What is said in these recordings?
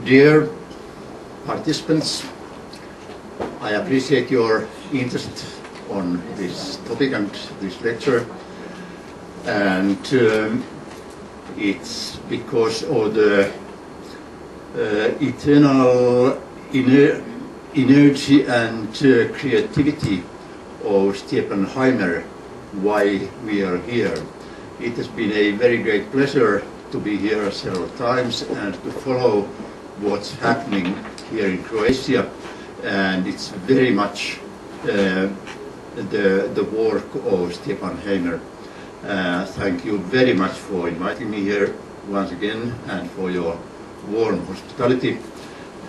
Dear participants, I appreciate your interest on this topic and this lecture, and it's because of the eternal energy and creativity of Stefan Heimer why we are here. It has been a very great pleasure to be here several times and to follow what's happening here in Croatia, and it's very much the work of Stefan Heimer. Thank you very much for inviting me here once again and for your warm hospitality,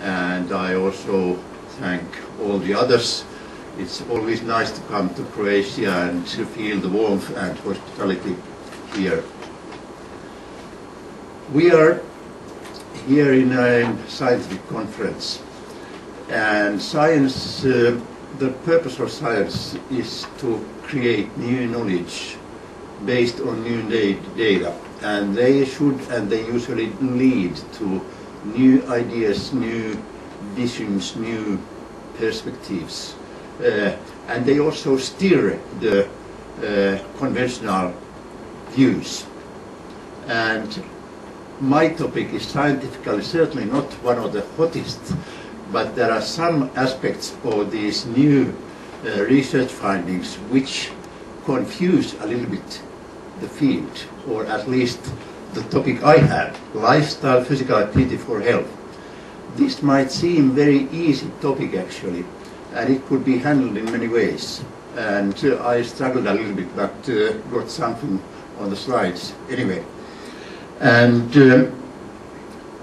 and I also thank all the others. It's always nice to come to Croatia and to feel the warmth and hospitality here. We are here in a scientific conference, and science, the purpose of science is to create new knowledge based on new data, and they should and they usually lead to new ideas, new visions, new perspectives, and they also steer the conventional views. And my topic is scientifically certainly not one of the hottest, but there are some aspects of these new research findings which confuse a little bit the field, or at least the topic I have, lifestyle physical activity for health. This might seem very easy topic actually, and it could be handled in many ways. And I struggled a little bit, but got something on the slides anyway. And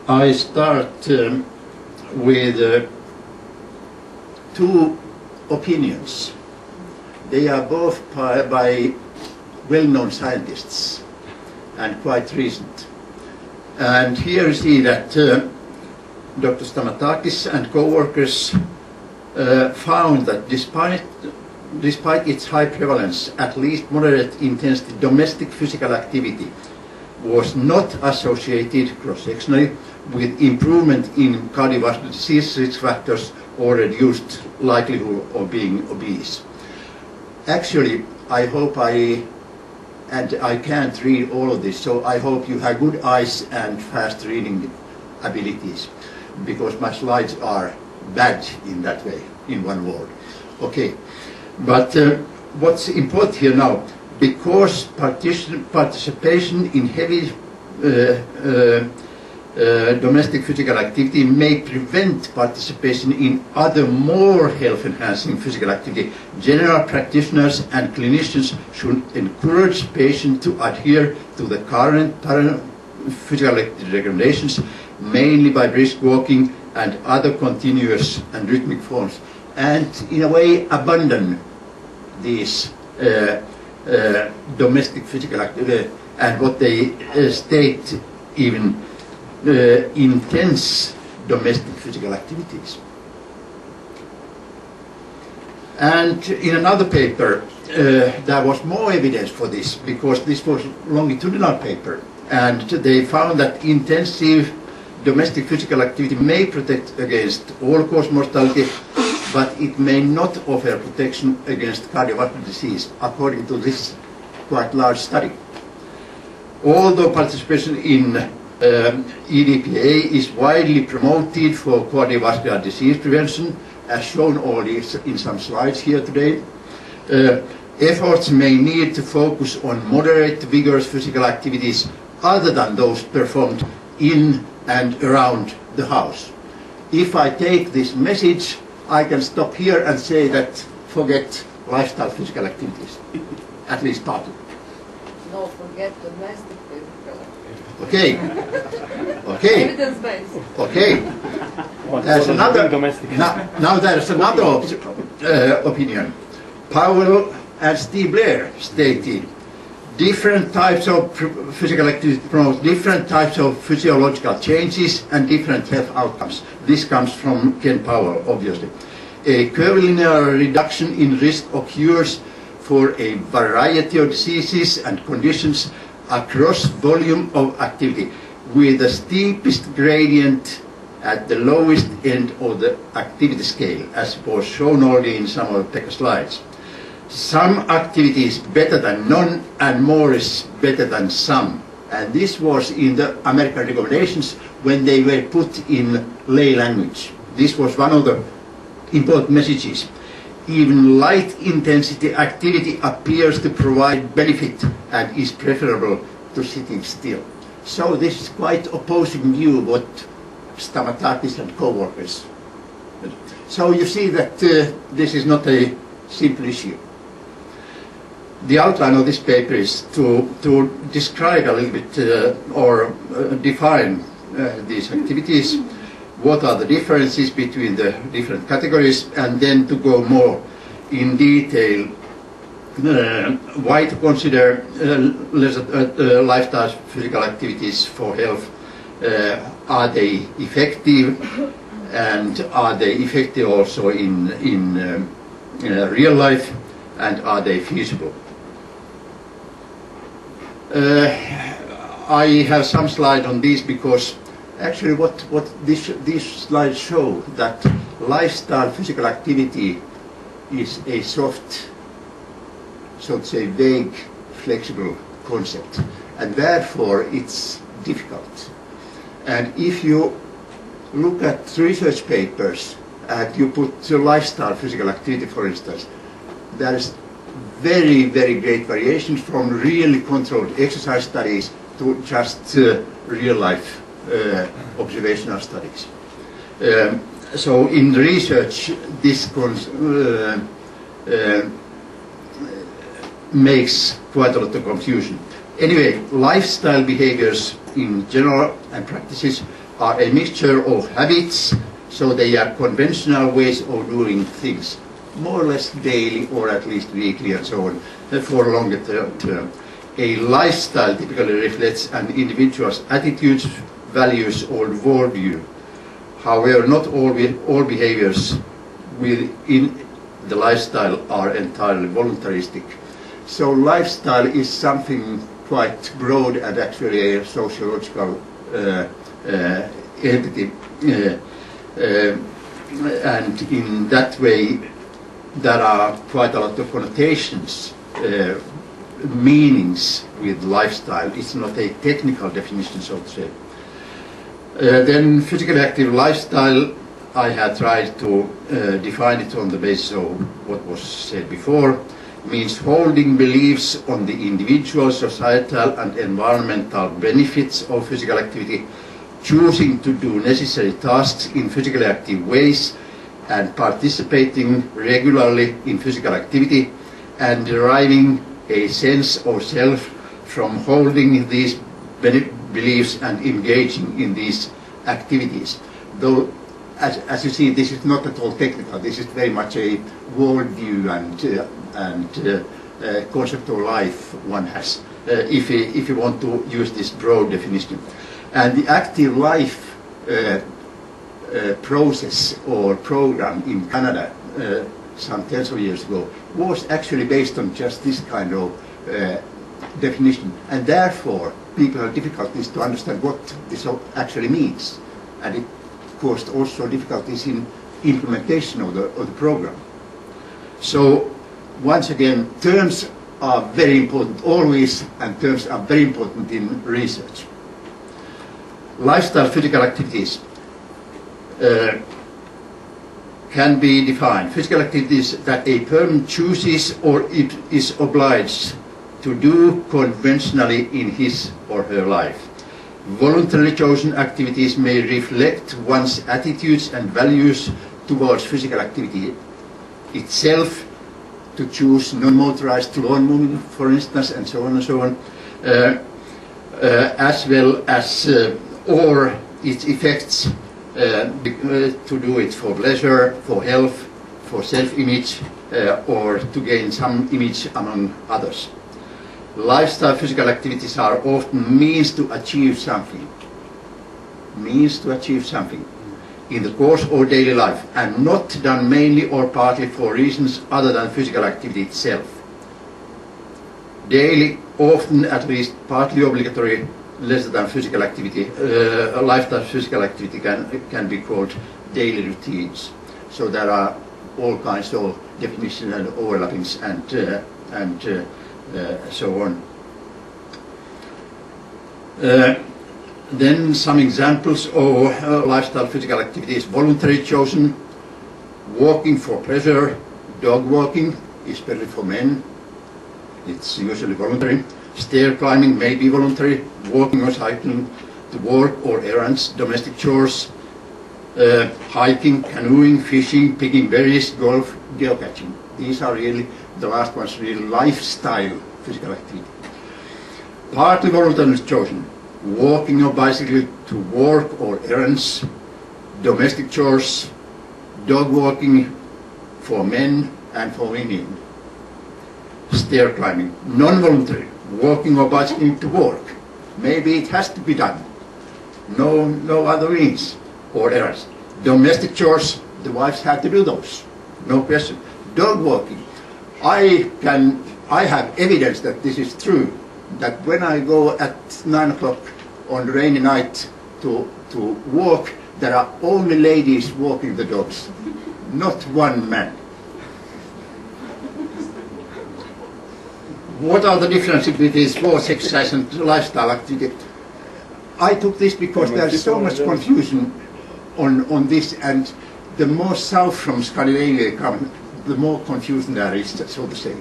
I start with two opinions. They are both by well-known scientists and quite recent. And here you see that Dr. Stamatakis and co-workers found that despite its high prevalence, at least moderate intensity domestic physical activity was not associated cross-sectionally with improvement in cardiovascular disease risk factors or reduced likelihood of being obese. Actually, I hope I can't read all of this, so I hope you have good eyes and fast reading abilities, because my slides are bad in that way, in one word. Okay, but what's important here now, because participation in heavy domestic physical activity may prevent participation in other more health-enhancing physical activity, general practitioners and clinicians should encourage patients to adhere to the current physical activity recommendations, mainly by brisk walking and other continuous and rhythmic forms, and in a way abandon these domestic physical activity and what they state even intense domestic physical activities. And in another paper there was more evidence for this, because this was longitudinal paper, and they found that intensive domestic physical activity may protect against all-cause mortality, but it may not offer protection against cardiovascular disease, according to this quite large study. Although participation in EDPA is widely promoted for cardiovascular disease prevention, as shown already in some slides here today, efforts may need to focus on moderate, vigorous physical activities other than those performed in and around the house. If I take this message, I can stop here and say that forget lifestyle physical activities, at least partly. No, forget domestic physical activity. Okay. Okay. Evidence-based. Okay. There's another. Now there's another opinion. Powell and Steve Blair stated different types of physical activity promote different types of physiological changes and different health outcomes. This comes from Ken Powell, obviously. A curvilinear reduction in risk occurs for a variety of diseases and conditions across volume of activity, with the steepest gradient at the lowest end of the activity scale, as was shown already in some of Pekka's slides. Some activity is better than none, and more is better than some. And this was in the American recommendations when they were put in lay language. This was one of the important messages. Even light intensity activity appears to provide benefit and is preferable to sitting still. So this is quite opposing view what Stamatakis and co-workers. So you see that this is not a simple issue. The outline of this paper is to describe a little bit or define these activities, what are the differences between the different categories, and then to go more in detail why to consider lifestyle physical activities for health. Are they effective, and are they effective also in real life, and are they feasible? I have some slide on this because actually what these slides show that lifestyle physical activity is a soft, so to say, vague, flexible concept, and therefore it's difficult. And if you look at research papers and you put lifestyle physical activity, for instance, there is very, very great variations from really controlled exercise studies to just real life observational studies. So in research, this makes quite a lot of confusion. Anyway, lifestyle behaviors in general and practices are a mixture of habits, so they are conventional ways of doing things, more or less daily or at least weekly and so on, for a longer term. A lifestyle typically reflects an individual's attitudes, values or worldview. However, not all behaviors within the lifestyle are entirely voluntaristic. So lifestyle is something quite broad and actually a sociological entity. And in that way, there are quite a lot of connotations, meanings with lifestyle. It's not a technical definition, so to say. Then physically active lifestyle, I have tried to define it on the basis of what was said before, means holding beliefs on the individual, societal and environmental benefits of physical activity, choosing to do necessary tasks in physically active ways, and participating regularly in physical activity, and deriving a sense of self from holding these beliefs and engaging in these activities. Though, as you see, this is not at all technical. This is very much a worldview and concept of life one has, if you want to use this broad definition. And the active life process or program in Canada some tens of years ago was actually based on just this kind of definition, and therefore people have difficulties to understand what this actually means, and it caused also difficulties in implementation of the program. So once again, terms are very important always, and terms are very important in research. Lifestyle physical activities can be defined. Physical activities that a person chooses or is obliged to do conventionally in his or her life. Voluntarily chosen activities may reflect one's attitudes and values towards physical activity itself, to choose non-motorized lawn movement, for instance, and so on and so on, as well as or its effects, to do it for pleasure, for health, for self-image, or to gain some image among others. Lifestyle physical activities are often means to achieve something. Means to achieve something in the course of daily life, and not done mainly or partly for reasons other than physical activity itself. Daily, often at least partly obligatory lesser than physical activity, lifestyle physical activity can be called daily routines. So there are all kinds of definitions and overlappings and so on. Then some examples of lifestyle physical activities: voluntary chosen, walking for pleasure, dog walking, especially for men, it's usually voluntary. Stair climbing may be voluntary, walking or cycling to work or errands, domestic chores, hiking, canoeing, fishing, picking berries, golf, geocaching. These are really, the last ones, really lifestyle physical activity. Partly voluntary chosen, walking or bicycle to work or errands, domestic chores, dog walking for men and for women. Stair climbing, non-voluntary, walking or bicycling to work. Maybe it has to be done. No other means or errands. Domestic chores, the wives have to do those, no question. Dog walking, I have evidence that this is true, that when I go at 9 o'clock on a rainy night to walk, there are only ladies walking the dogs, not one man. What are the differences between sports exercise and lifestyle activity? I took this because there's so much confusion on this, and the more south from Scandinavia come, the more confusion there is, so to say,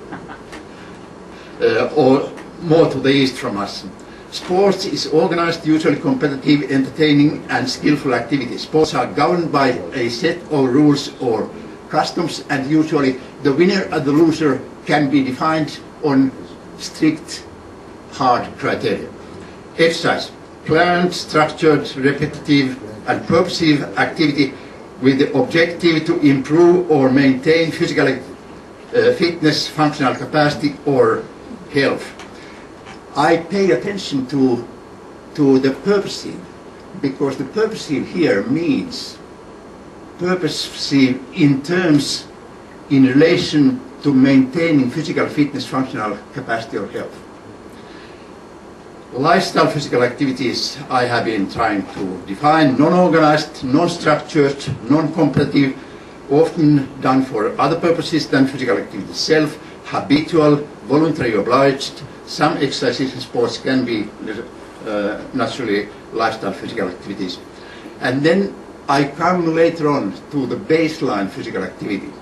or more to the east from us. Sports is organized, usually competitive, entertaining and skillful activities. Sports are governed by a set of rules or customs, and usually the winner and the loser can be defined on strict, hard criteria. Exercise, planned, structured, repetitive and purposive activity with the objective to improve or maintain physical fitness, functional capacity or health. I pay attention to the purposive, because the purposive here means purposive in terms, in relation to maintaining physical fitness, functional capacity or health. Lifestyle physical activities I have been trying to define: non-organized, non-structured, non-competitive, often done for other purposes than physical activity itself, habitual, voluntary, obliged. Some exercises and sports can be naturally lifestyle physical activities. And then I come later on to the baseline physical activity.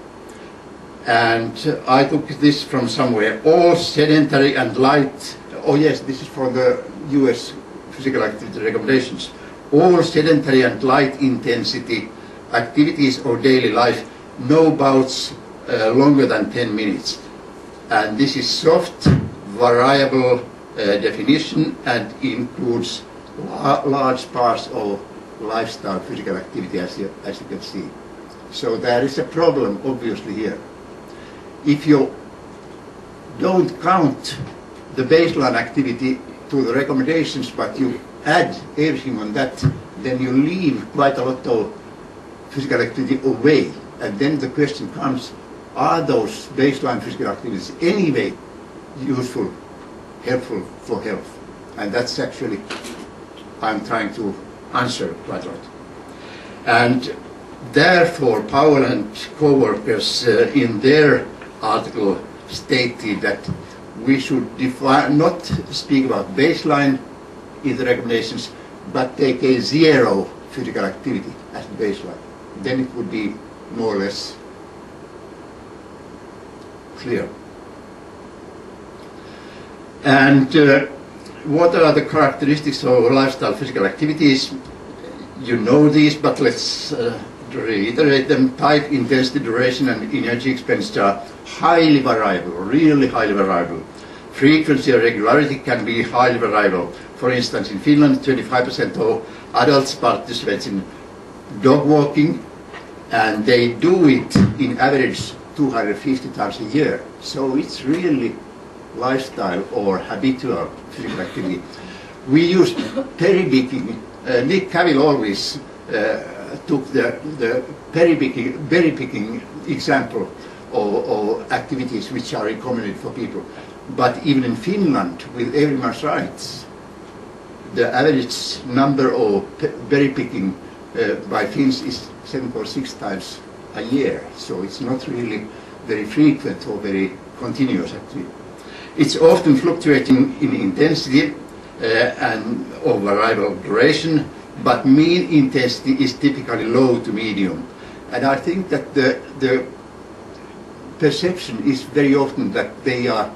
And I took this from somewhere: all sedentary and light, oh yes, this is for the US physical activity recommendations. All sedentary and light intensity activities or daily life, no bouts longer than 10 minutes. And this is soft, variable definition and includes large parts of lifestyle physical activity, as you can see. So there is a problem obviously here. If you don't count the baseline activity to the recommendations, but you add everything on that, then you leave quite a lot of physical activity away. And then the question comes, are those baseline physical activities anyway useful, helpful for health? And that's actually, I'm trying to answer quite a lot. And therefore, Powell and co-workers in their article stated that we should define, not speak about baseline in the recommendations, but take a zero physical activity as the baseline. Then it would be more or less clear. And what are the characteristics of lifestyle physical activities? You know these, but let's reiterate them. Type, intensity, duration and energy expenditure are highly variable, really highly variable. Frequency or regularity can be highly variable. For instance, in Finland, 25% of adults participate in dog walking, and they do it in average 250 times a year. So it's really lifestyle or habitual physical activity. We use berry-picking. Nick Cavill always took the berry-picking example of activities which are recommended for people. But even in Finland, with everyone's rights, the average number of berry picking by Finns is 7 or 6 times a year, so it's not really very frequent or very continuous activity. It's often fluctuating in intensity and of variable duration, but mean intensity is typically low to medium. And I think that the perception is very often that they are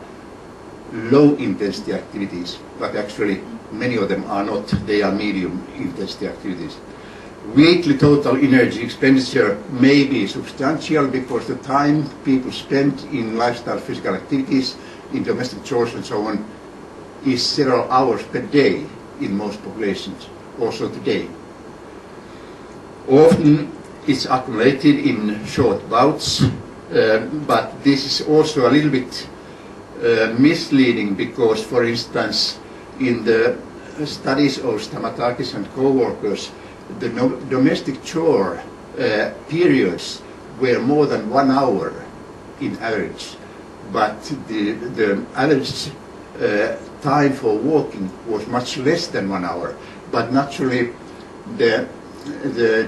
low intensity activities, but actually many of them are not, they are medium intensity activities. Weekly total energy expenditure may be substantial because the time people spend in lifestyle physical activities, in domestic chores and so on, is several hours per day in most populations, also today. Often it's accumulated in short bouts, but this is also a little bit misleading because, for instance, in the studies of Stamatakis and co-workers, the domestic chore periods were more than 1 hour in average, but the average time for walking was much less than 1 hour. But naturally, the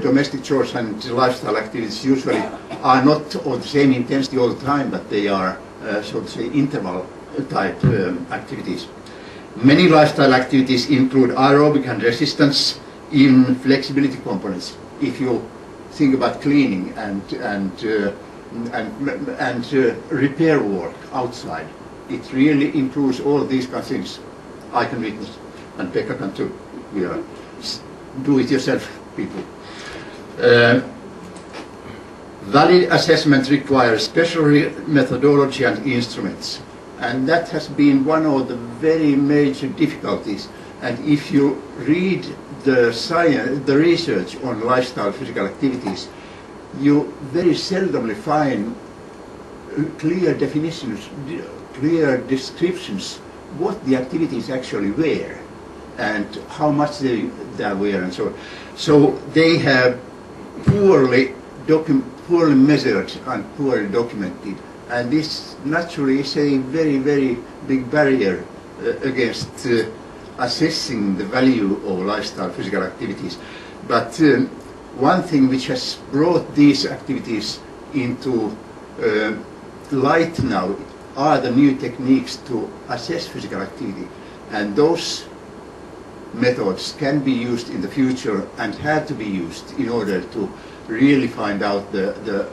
domestic chores and lifestyle activities usually are not of the same intensity all the time, but they are, so to say, interval type activities. Many lifestyle activities include aerobic and resistance in flexibility components. If you think about cleaning and repair work outside, it really improves all these kind of things. I can witness, and Pekka can too. We are do-it-yourself people. Valid assessment requires special methodology and instruments, and that has been one of the very major difficulties. And if you read the science, the research on lifestyle physical activities, you very seldomly find clear definitions, clear descriptions what the activities actually were and how much they were and so on. So they have poorly measured and poorly documented, and this naturally is a very, very big barrier against assessing the value of lifestyle physical activities. But one thing which has brought these activities into light now are the new techniques to assess physical activity, and those methods can be used in the future and have to be used in order to really find out the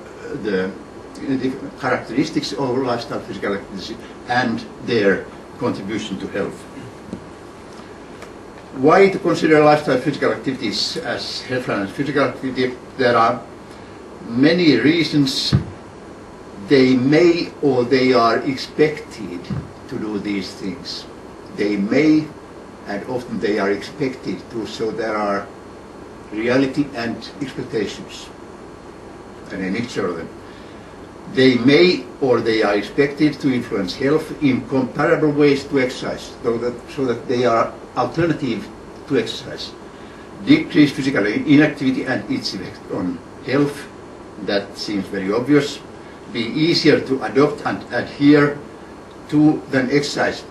characteristics of lifestyle physical activity and their contribution to health. Why to consider lifestyle physical activities as health and physical activity? There are many reasons. They may or they are expected to do these things. They may, and often they are expected to, so there are reality and expectations, and a mixture of them. They may or they are expected to influence health in comparable ways to exercise, so that they are alternative to exercise. Decreased physical inactivity and its effect on health, that seems very obvious. Be easier to adopt and adhere to than exercise.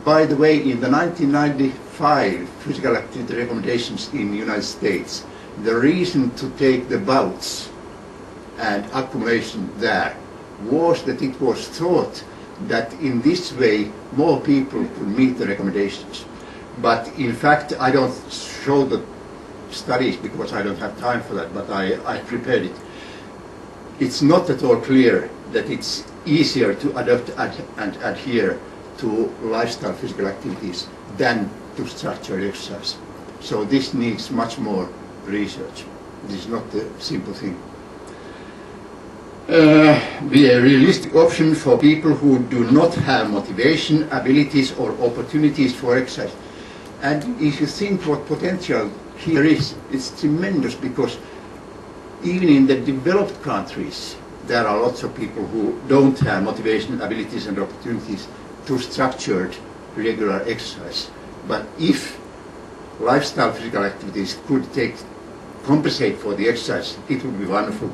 By the way, in the 1995 physical activity recommendations in the United States, the reason to take the bouts and accumulation there was that it was thought that in this way more people could meet the recommendations. But in fact, I don't show the studies because I don't have time for that, but I prepared it. It's not at all clear that it's easier to adopt and adhere to lifestyle physical activities than to structured exercise. So this needs much more research. This is not a simple thing. Be a realistic option for people who do not have motivation, abilities or opportunities for exercise. And if you think what potential here is, it's tremendous, because even in the developed countries there are lots of people who don't have motivation, abilities and opportunities to structured regular exercise. But if lifestyle physical activities could compensate for the exercise, it would be wonderful.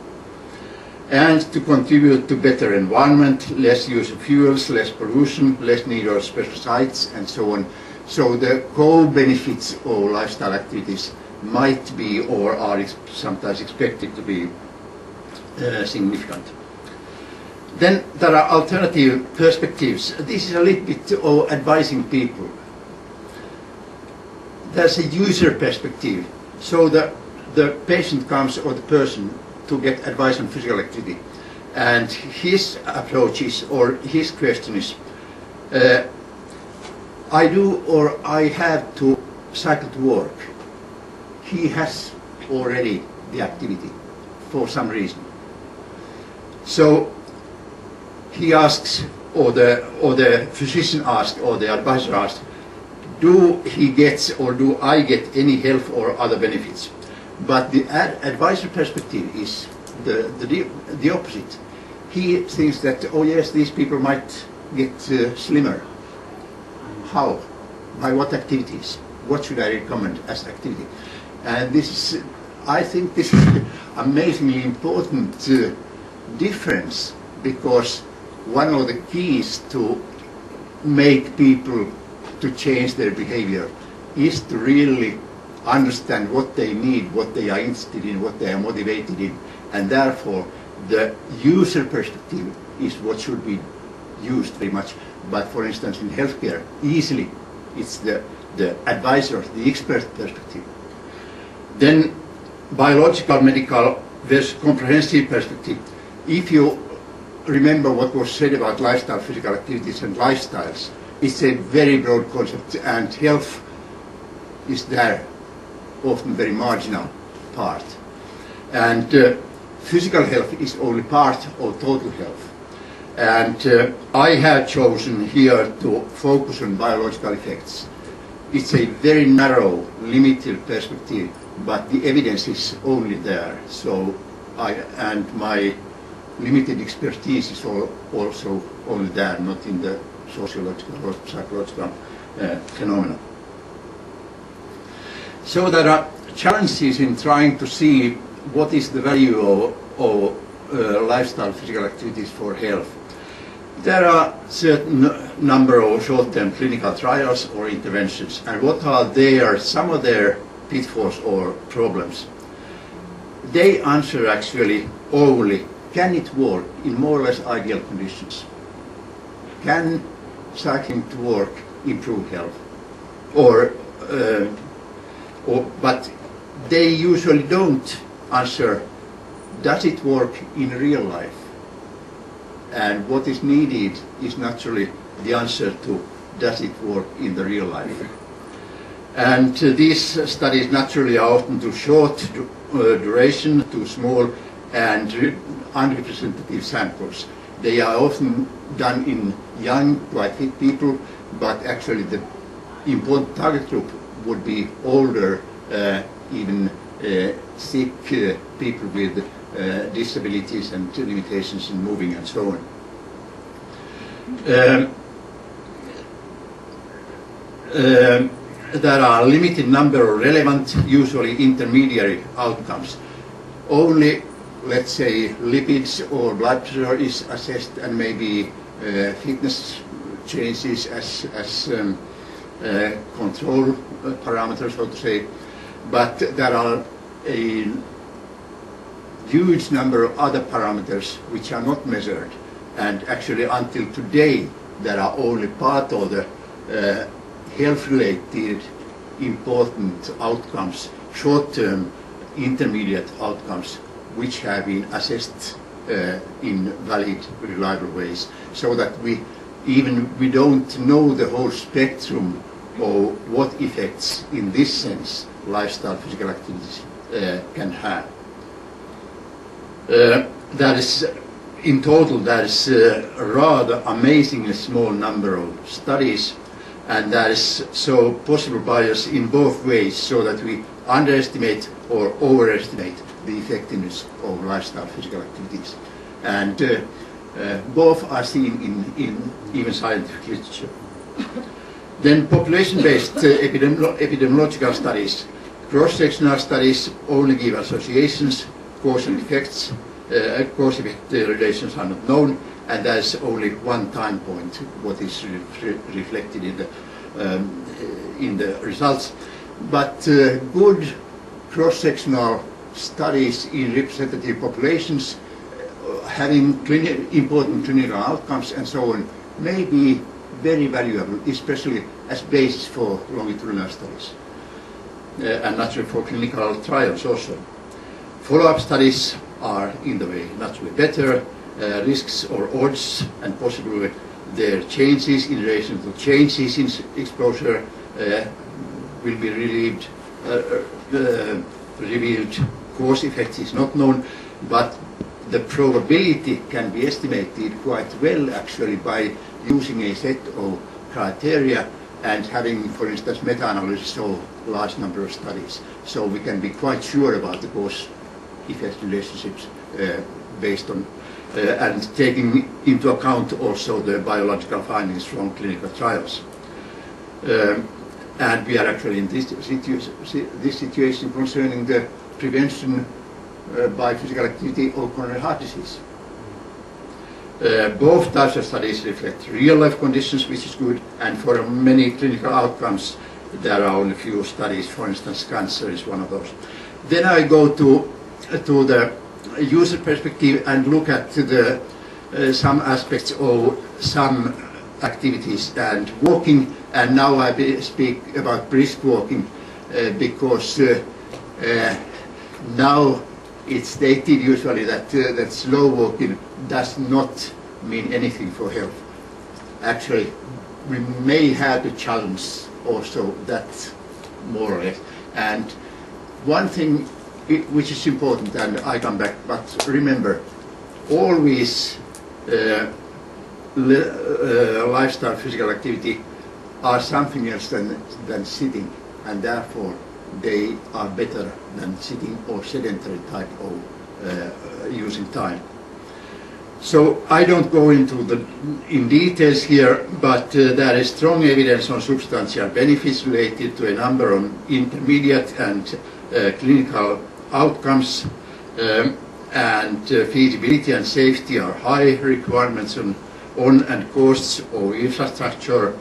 And to contribute to better environment, less use of fuels, less pollution, less need of special sites and so on. So the co-benefits of lifestyle activities might be or are sometimes expected to be significant. Then there are alternative perspectives. This is a little bit of advising people. There's a user perspective. So the patient comes, or the person, to get advice on physical activity. And his approach is, or his question is, I do or I have to cycle to work. He has already the activity for some reason. So he asks, or the physician asks, or the advisor asks, do he get or do I get any health or other benefits? But the advisor perspective is the opposite. He thinks that, oh yes, these people might get slimmer. How? By what activities? What should I recommend as activity? And this is, I think this is an amazingly important difference, because one of the keys to make people to change their behavior is to really understand what they need, what they are interested in, what they are motivated in, and therefore the user perspective is what should be used very much. But for instance, in healthcare, easily it's the advisor, the expert perspective. Then biological, medical versus comprehensive perspective. If you remember what was said about lifestyle, physical activities and lifestyles, it's a very broad concept, and health is there, often very marginal part. And physical health is only part of total health. And I have chosen here to focus on biological effects. It's a very narrow, limited perspective, but the evidence is only there. So and my limited expertise is also only there, not in the sociological or psychological phenomena. So there are challenges in trying to see what is the value of lifestyle physical activities for health. There are certain number of short-term clinical trials or interventions, and what are some of their pitfalls or problems? They answer actually only, can it work in more or less ideal conditions? Can cycling to work improve health? But they usually don't answer, does it work in real life? And what is needed is naturally the answer to, does it work in the real life? And these studies naturally are often too short duration, too small, and unrepresentative samples. They are often done in young, quite fit people, but actually the important target group would be older, even sick people with disabilities and limitations in moving and so on. There are a limited number of relevant, usually intermediary outcomes. Only, let's say, lipids or blood pressure is assessed, and maybe fitness changes as control parameters, so to say. But there are a huge number of other parameters which are not measured, and actually until today there are only part of the health-related important outcomes, short-term intermediate outcomes, which have been assessed in valid, reliable ways, so that we don't know the whole spectrum of what effects in this sense lifestyle physical activities can have. That is, in total, there is a rather amazingly small number of studies, and there is so possible bias in both ways, so that we underestimate or overestimate the effectiveness of lifestyle physical activities. And both are seen in even scientific literature. Then population-based epidemiological studies. Cross-sectional studies only give associations, cause and effects. Cause-effect relations are not known, and there is only one time point what is reflected in the in the results. But good cross-sectional studies in representative populations having important clinical outcomes and so on may be very valuable, especially as basis for longitudinal studies and naturally for clinical trials also. Follow-up studies are in the way naturally better. Risks or odds and possibly their changes in relation to changes in exposure will be relieved, revealed. Cause effect is not known, but the probability can be estimated quite well actually by using a set of criteria and having, for instance, meta-analysis of large number of studies. So we can be quite sure about the cause-effect relationships based on and taking into account also the biological findings from clinical trials. And we are actually in this situation concerning the prevention by physical activity of coronary heart disease. Both types of studies reflect real-life conditions, which is good, and for many clinical outcomes there are only few studies. For instance, cancer is one of those. Then I go to the user perspective and look at the some aspects of some activities and walking, and now I speak about brisk walking because now it's stated usually that that slow walking does not mean anything for health. Actually, we may have the challenge also that more or less. And one thing which is important, and I come back, but remember, always lifestyle physical activity are something else than sitting, and therefore they are better than sitting or sedentary type of using time. So I don't go into in details here, but there is strong evidence on substantial benefits related to a number of intermediate and clinical outcomes, and feasibility and safety are high. Requirements on and costs of infrastructure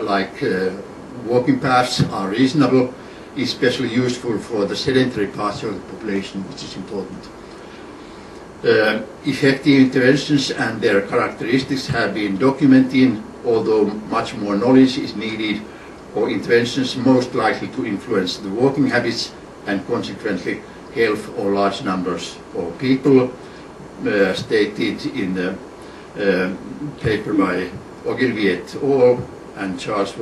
like walking paths are reasonable, especially useful for the sedentary parts of the population, which is important. Effective interventions and their characteristics have been documented, although much more knowledge is needed for interventions most likely to influence the walking habits and consequently health of large numbers of people, stated in the paper by Ogilvy et al. And Charlie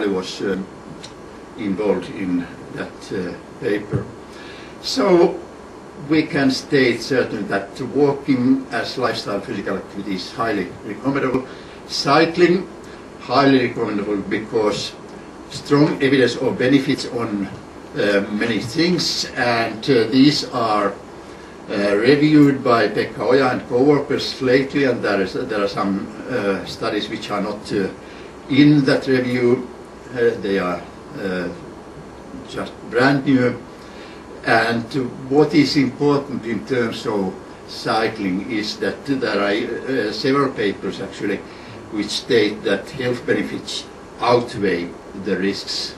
was involved in that paper. So we can state certainly that walking as lifestyle physical activity is highly recommendable. Cycling, highly recommendable because strong evidence of benefits on many things, and these are reviewed by Pekka Oja and co-workers lately, and there are some studies which are not in that review. They are just brand new. And what is important in terms of cycling is that there are several papers actually which state that health benefits outweigh the risks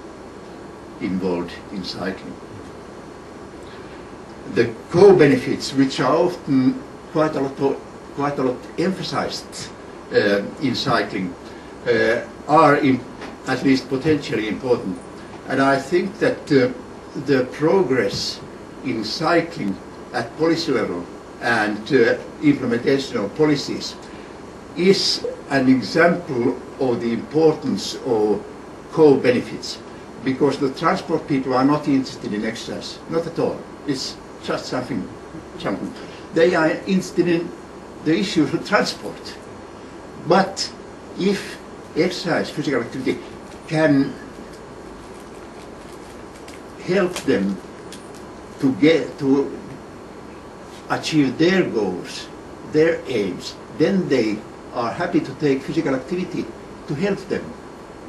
involved in cycling. The co-benefits, which are often quite a lot emphasized in cycling, are at least potentially important. And I think that the progress in cycling at policy level and implementation of policies is an example of the importance of co-benefits, because the transport people are not interested in exercise, not at all. It's just something. They are interested in the issue of transport. But if exercise, physical activity, can help them to achieve their goals, their aims, then they are happy to take physical activity to help them.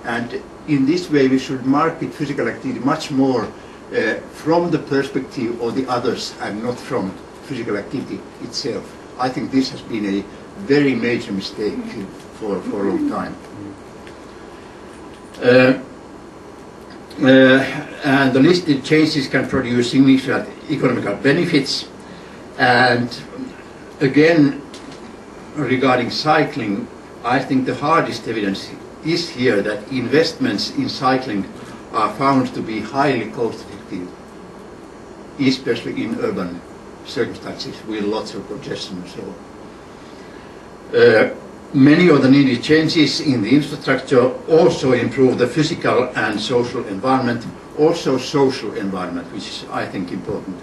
And in this way we should market physical activity much more from the perspective of the others and not from physical activity itself. I think this has been a very major mistake for a long time. Uh, and the listed changes can produce significant economical benefits. And again, regarding cycling, I think the hardest evidence is here that investments in cycling are found to be highly cost-effective, especially in urban circumstances with lots of congestion and so on. Many of the needed changes in the infrastructure also improve the physical and social environment, also social environment, which is, I think, important.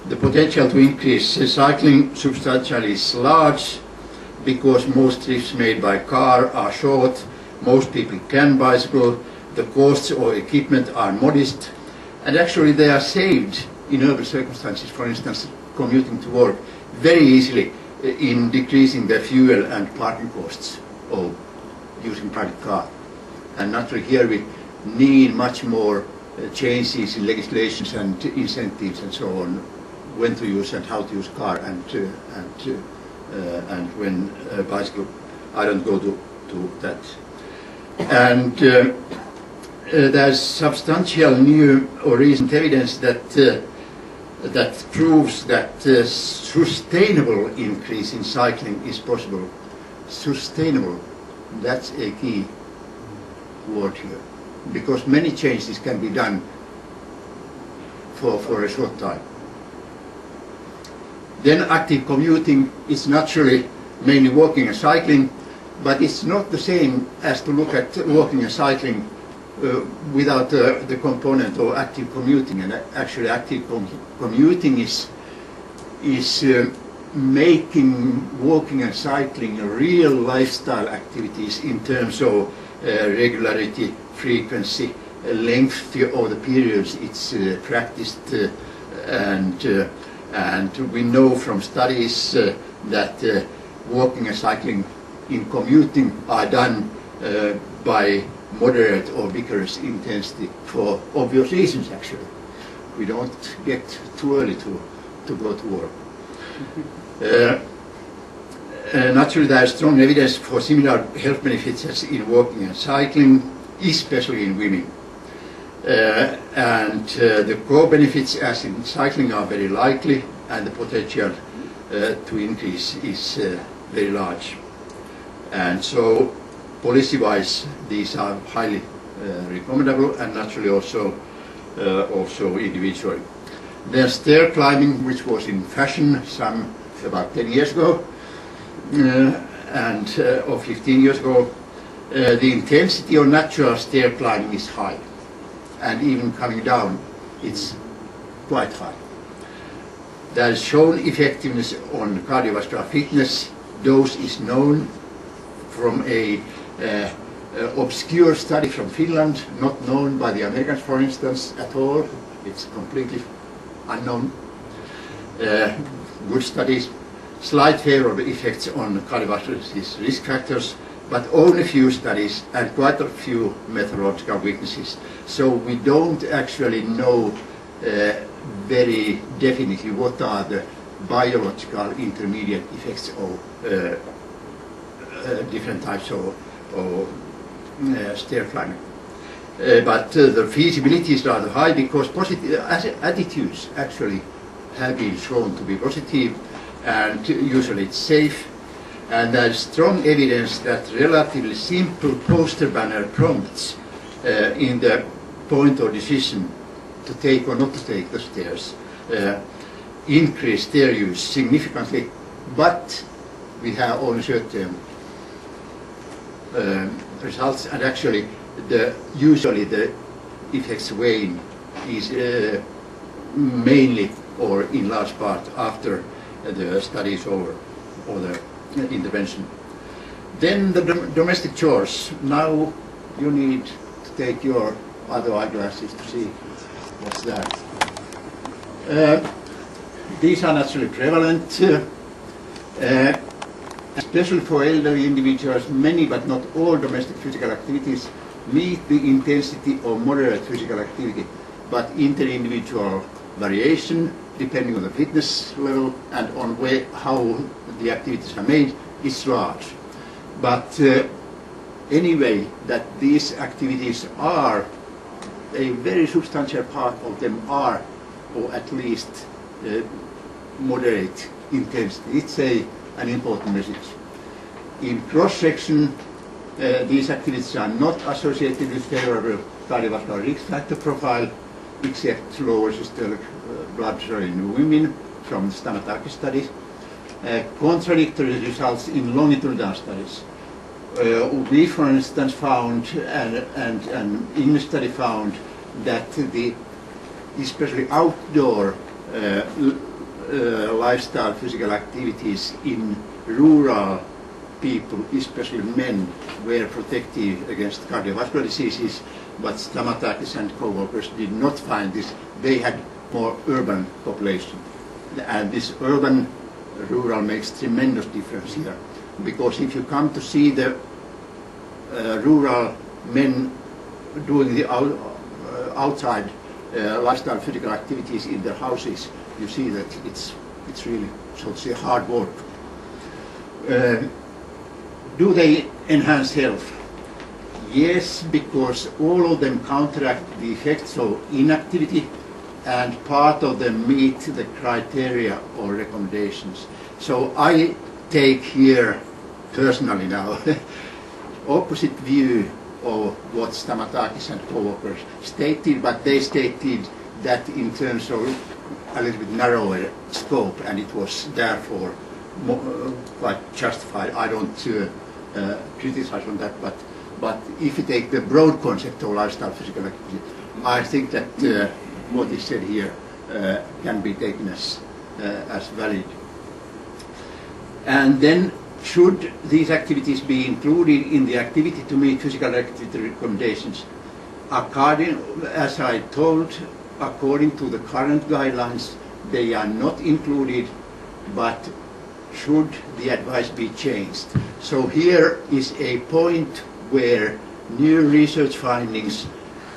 The potential to increase cycling substantially is large because most trips made by car are short, most people can bicycle, the costs of equipment are modest, and actually they are saved in urban circumstances, for instance, commuting to work, very easily in decreasing the fuel and parking costs of using private car. And naturally here we need much more changes in legislations and incentives and so on, when to use and how to use car and when bicycle. I don't go to that. And there's substantial new or recent evidence that that proves that sustainable increase in cycling is possible. Sustainable, that's a key word here, because many changes can be done for a short time. Then active commuting is naturally mainly walking and cycling, but it's not the same as to look at walking and cycling without the component of active commuting. And actually active commuting is making walking and cycling real lifestyle activities in terms of regularity, frequency, length of the periods it's practiced, and we know from studies that walking and cycling in commuting are done by moderate or vigorous intensity for obvious reasons. Actually, we don't get too early to go to work. Naturally, there is strong evidence for similar health benefits as in walking and cycling, especially in women. The core benefits as in cycling are very likely, and the potential to increase is very large. And so, policy-wise, these are highly recommendable, and naturally also individually. There's stair climbing, which was in fashion about 10 years ago, or 15 years ago. The intensity of natural stair climbing is high, and even coming down, it's quite high. There is shown effectiveness on cardiovascular fitness. Dose is known from a obscure study from Finland, not known by the Americans, for instance, at all. It's completely unknown. Good studies, slight favorable effects on cardiovascular disease risk factors, but only few studies and quite a few methodological weaknesses. So we don't actually know very definitely what are the biological intermediate effects of different types of stair climbing. But the feasibility is rather high because positive attitudes actually have been shown to be positive, and usually it's safe. And there is strong evidence that relatively simple poster banner prompts in the point of decision to take or not to take the stairs increase stair use significantly, but we have only certain results, and actually usually the effects wane is mainly or in large part after the study is over or the intervention. Then the domestic chores. Now you need to take your other eyeglasses to see what's that. These are naturally prevalent, especially for elderly individuals. Many but not all domestic physical activities meet the intensity of moderate physical activity, but inter-individual variation depending on the fitness level and on how the activities are made is large. But anyway that these activities are, a very substantial part of them are, or at least moderate intensity. It's an important message. In cross-section, these activities are not associated with favorable cardiovascular risk factor profile, except lower systolic blood pressure in women from Stamatakis studies. Contradictory results in longitudinal studies. We, for instance, found, and English study found, that the especially outdoor lifestyle physical activities in rural people, especially men, were protective against cardiovascular diseases, but Stamatakis and co-workers did not find this. They had more urban population. And this urban-rural makes tremendous difference here. Because if you come to see the rural men doing the outside lifestyle physical activities in their houses, you see that it's really, so to say, hard work. Do they enhance health? Yes, because all of them counteract the effects of inactivity, and part of them meet the criteria or recommendations. So I take here, personally now, opposite view of what Stamatakis and co-workers stated, but they stated that in terms of a little bit narrower scope, and it was therefore quite justified. I don't criticize on that, but if you take the broad concept of lifestyle physical activity, I think that what is said here can be taken as valid. And then, should these activities be included in the activity to meet physical activity recommendations? As I told, according to the current guidelines, they are not included, but should the advice be changed? So here is a point where new research findings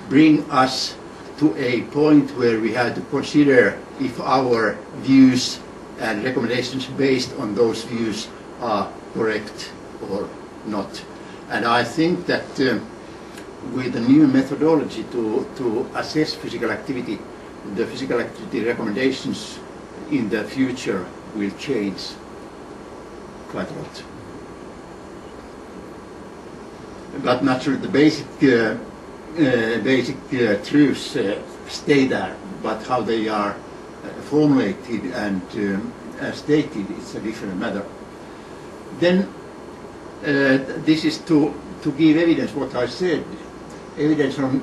bring us to a point where we have to consider if our views and recommendations based on those views are correct or not. And I think that with the new methodology to assess physical activity, the physical activity recommendations in the future will change quite a lot. But naturally the basic truths stay there, but how they are formulated and stated is a different matter. Then this is to give evidence what I said, evidence on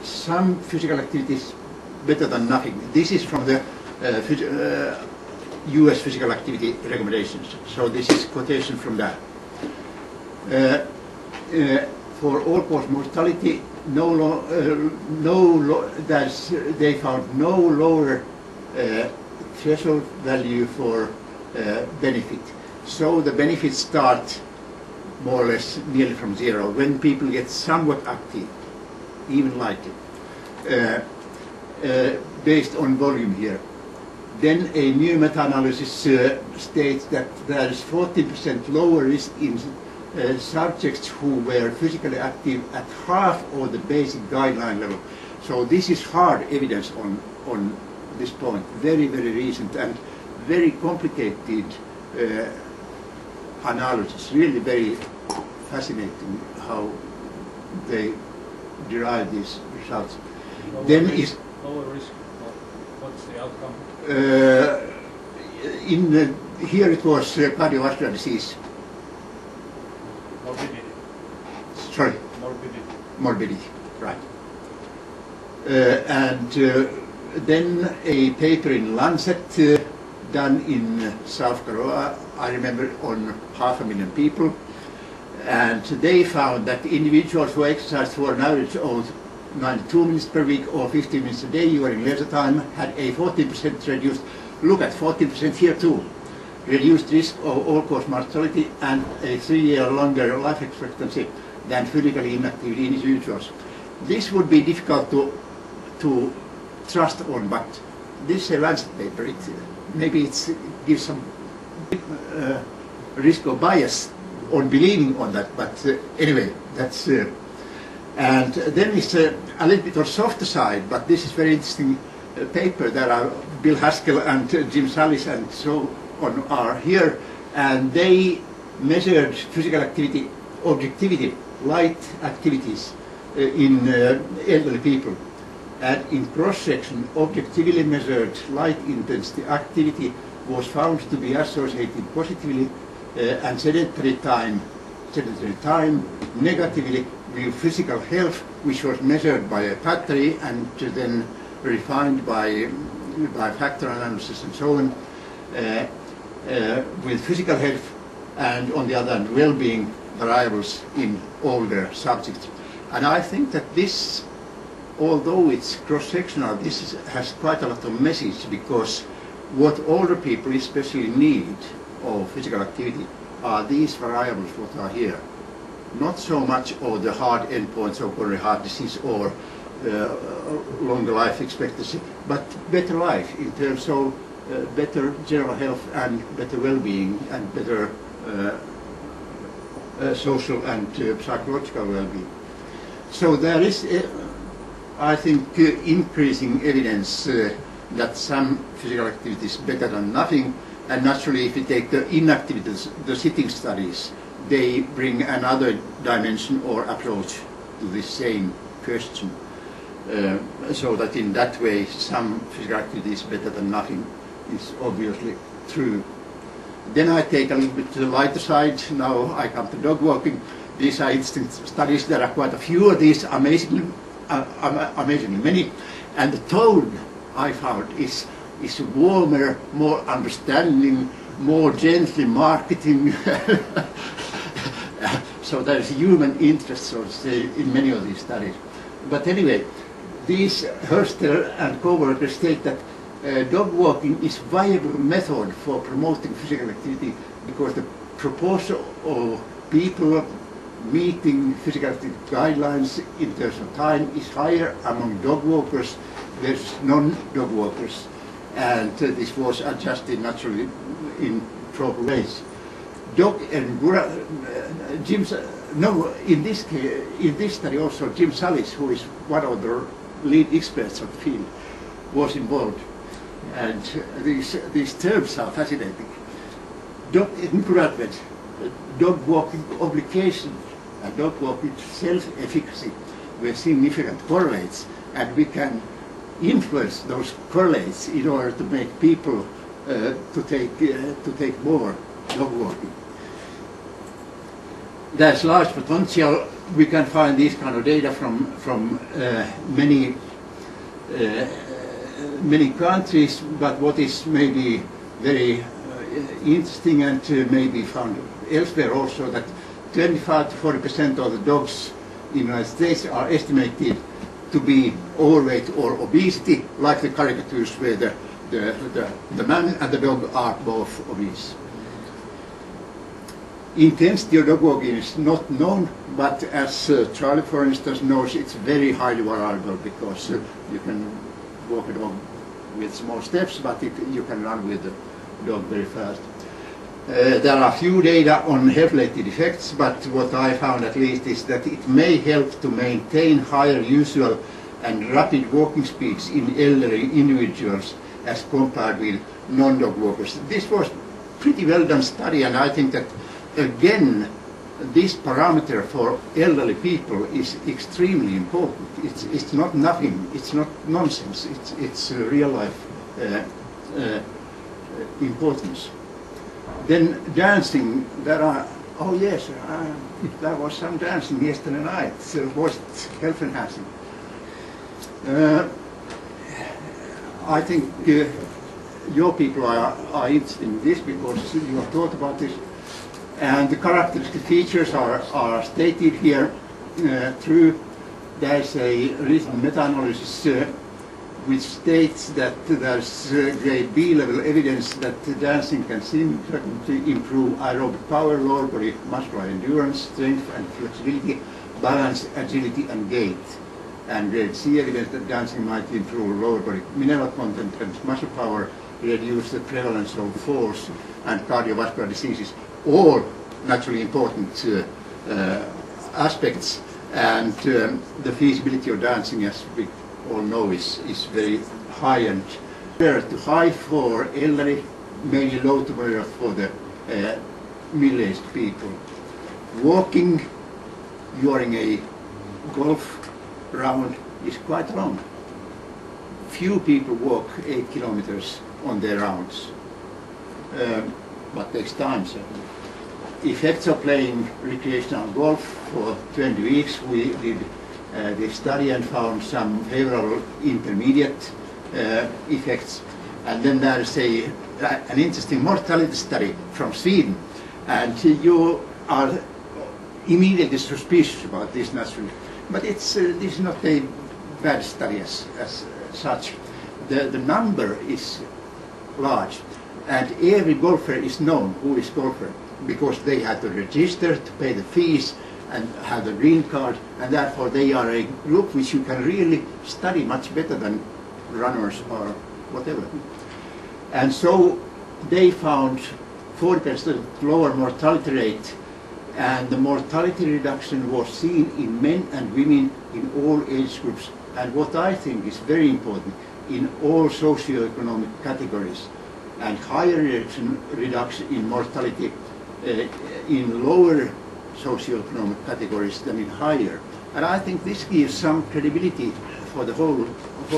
some physical activities better than nothing. This is from the US physical activity recommendations, so this is quotation from that. For all-cause mortality, they found no lower threshold value for benefit. So the benefits start more or less nearly from zero when people get somewhat active, even lightly, based on volume here. Then a new meta-analysis states that there is 40% lower risk in subjects who were physically active at half of the basic guideline level. So this is hard evidence on this point, very, very recent and very complicated analysis, really very fascinating how they derive these results. Lower Then risk, is lower risk. What's the outcome? Here it was cardiovascular disease. Morbidity. Sorry. Morbidity. Morbidity, right. Then a paper in Lancet done in South Carolina, I remember, on 500,000 people, and they found that individuals who exercised for an average of 92 minutes per week or 50 minutes a day during leisure time had a 40% reduced, look at 40% here too, reduced risk of all-cause mortality and a 3-year longer life expectancy than physically inactive individuals. This would be difficult to trust on, but this is a Lancet paper. Maybe it gives some risk of bias on believing on that. But anyway, that's and then it's a little bit on softer side. But this is very interesting paper. There are Bill Haskell and Jim Salis and so on are here, and they measured physical activity, objectivity, light activities in elderly people. And in cross-section, objectively measured light intensity activity was found to be associated positively and sedentary time negatively with physical health, which was measured by a battery and then refined by factor analysis and so on, with physical health and on the other hand well-being variables in older subjects. And I think that this, although it's cross-sectional, this has quite a lot of message, because what older people especially need of physical activity are these variables what are here. Not so much of the hard endpoints of coronary heart disease or longer life expectancy, but better life in terms of better general health and better well-being and better social and psychological well-being. So there is, I think, increasing evidence that some physical activity is better than nothing. And naturally, if you take the inactivities, the sitting studies, they bring another dimension or approach to the same question. So that in that way, some physical activity is better than nothing is obviously true. Then I take a little bit to the lighter side. Now I come to dog walking. These are interesting studies. There are quite a few of these, amazingly many. And the tone I found is warmer, more understanding, more gently marketing. So there is human interest, so to say, in many of these studies. But anyway, these Herster and co-workers state that dog walking is a viable method for promoting physical activity because the proportion of people meeting physical activity guidelines in terms of time is higher among dog walkers versus non-dog walkers. And this was adjusted naturally in proper ways. In this study also Jim Salis, who is one of the lead experts of the field, was involved. And these terms are fascinating. Dog encouragement, dog walking obligation, and dog walking self-efficacy were significant correlates, and we can influence those correlates in order to make people to take more dog walking. There's large potential. We can find these kind of data from many countries, but what is maybe very interesting and maybe found elsewhere also, that 25 to 40% of the dogs in the United States are estimated to be overweight or obesity, like the caricatures where the man and the dog are both obese. Intensity of dog walking is not known, but as Charlie, for instance, knows, it's very highly variable, because you can walk a dog with small steps, but you can run with the dog very fast. There are few data on health-related effects, but what I found at least is that it may help to maintain higher usual and rapid walking speeds in elderly individuals as compared with non-dog walkers. This was pretty well done study, and I think that again this parameter for elderly people is extremely important. It's not nothing, it's not nonsense, it's real life importance. Then dancing, there are, oh yes, there was some dancing yesterday night, so was it health enhancing? I think your people are interested in this because you have thought about this, and the characteristic features are stated here through. There's a recent meta-analysis which states that there's grade B level evidence that dancing can significantly improve aerobic power, lower body muscular endurance, strength and flexibility, balance, agility and gait. And grade C evidence that dancing might improve lower body mineral content and muscle power, reduce the prevalence of falls and cardiovascular diseases. All naturally important aspects, and the feasibility of dancing, as we all know, is very high, and very too high for elderly, mainly low to moderate for the middle-aged people. Walking during a golf round is quite long. Few people walk 8 kilometers on their rounds, but takes time certainly. Effects of playing recreational golf for 20 weeks, we did this study and found some favorable intermediate effects. And then there is an interesting mortality study from Sweden, and you are immediately suspicious about this naturally. But this is not a bad study as such. The number is large, and every golfer is known who is golfer, because they have to register to pay the fees and have the green card, and therefore they are a group which you can really study much better than runners or whatever. And so they found 40% lower mortality rate, and the mortality reduction was seen in men and women in all age groups, and what I think is very important, in all socio-economic categories, and higher reduction in mortality in lower socio-economic categories than in higher. And I think this gives some credibility for the whole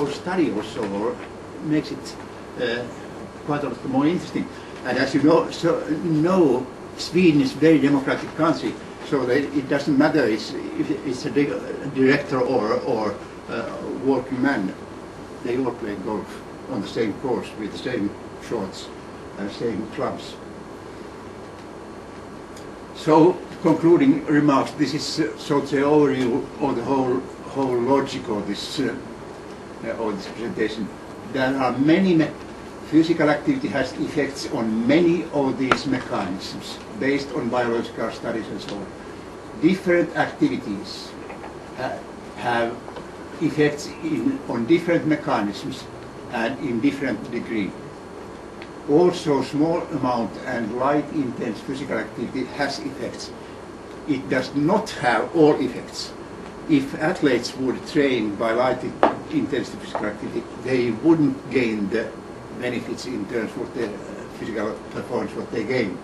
study also, or makes it quite a lot more interesting. And as you know, Sweden is a very democratic country, so that it doesn't matter if it's a director or working man. They all play golf on the same course with the same shorts and same clubs. So, concluding remarks, this is so to say overview of the whole logic of this presentation. There are many physical activity has effects on many of these mechanisms based on biological studies and so on. Different activities have effects on different mechanisms and in different degree. Also, small amount and light intense physical activity has effects. It does not have all effects. If athletes would train by light intensity physical activity, they wouldn't gain the benefits in terms of their physical performance what they gain.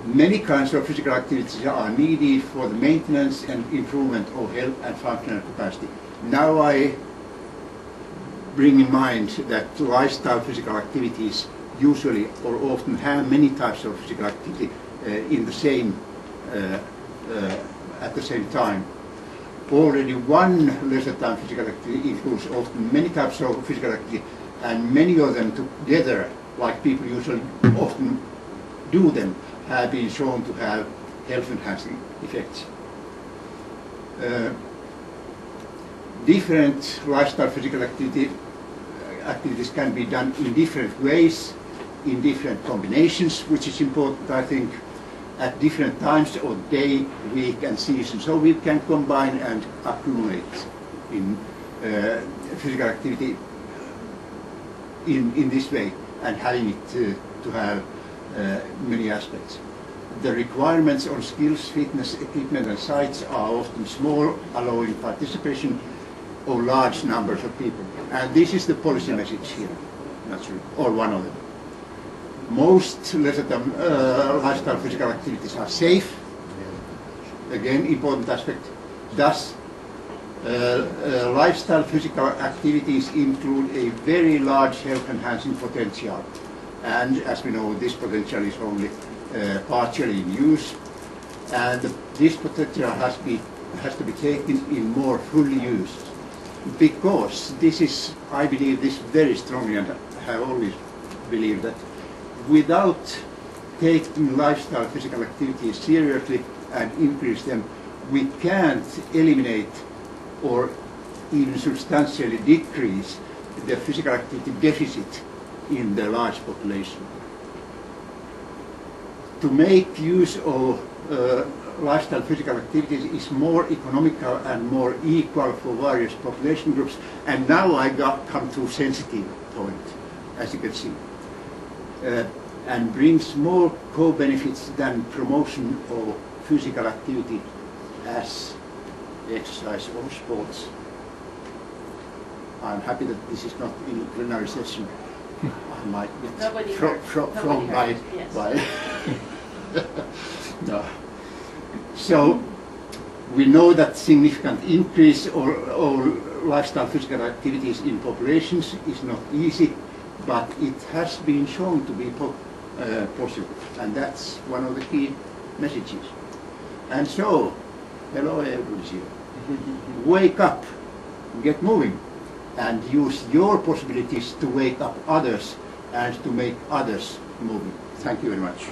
Many kinds of physical activities are needed for the maintenance and improvement of health and functional capacity. Now I bring in mind that lifestyle physical activities usually or often have many types of physical activity in the same at the same time. Already one leisure time physical activity includes often many types of physical activity, and many of them together, like people usually often do them, have been shown to have health-enhancing effects. Different lifestyle physical activities can be done in different ways, in different combinations, which is important, I think, at different times of day, week and season. So we can combine and accumulate in physical activity in this way, and having it to have many aspects. The requirements on skills, fitness, equipment and sites are often small, allowing participation of large numbers of people. And this is the policy message here, naturally, or one of them. Most lifestyle physical activities are safe. Again, important aspect. Thus, lifestyle physical activities include a very large health-enhancing potential. And as we know, this potential is only partially in use. And this potential has to be taken in more fully used. Because this is, I believe this very strongly, and have always believed that without taking lifestyle physical activities seriously and increase them, we can't eliminate or even substantially decrease the physical activity deficit in the large population. To make use of lifestyle physical activities is more economical and more equal for various population groups. And now I come to a sensitive point, as you can see. and brings more co-benefits than promotion of physical activity as exercise or sports. I'm happy that this is not in plenary session. I might Nobody get heard. from Nobody heard, yes. by no. So we know that significant increase or lifestyle physical activities in populations is not easy, but it has been shown to be possible, and that's one of the key messages. And so, hello everybody, wake up, get moving, and use your possibilities to wake up others and to make others moving. Thank you very much.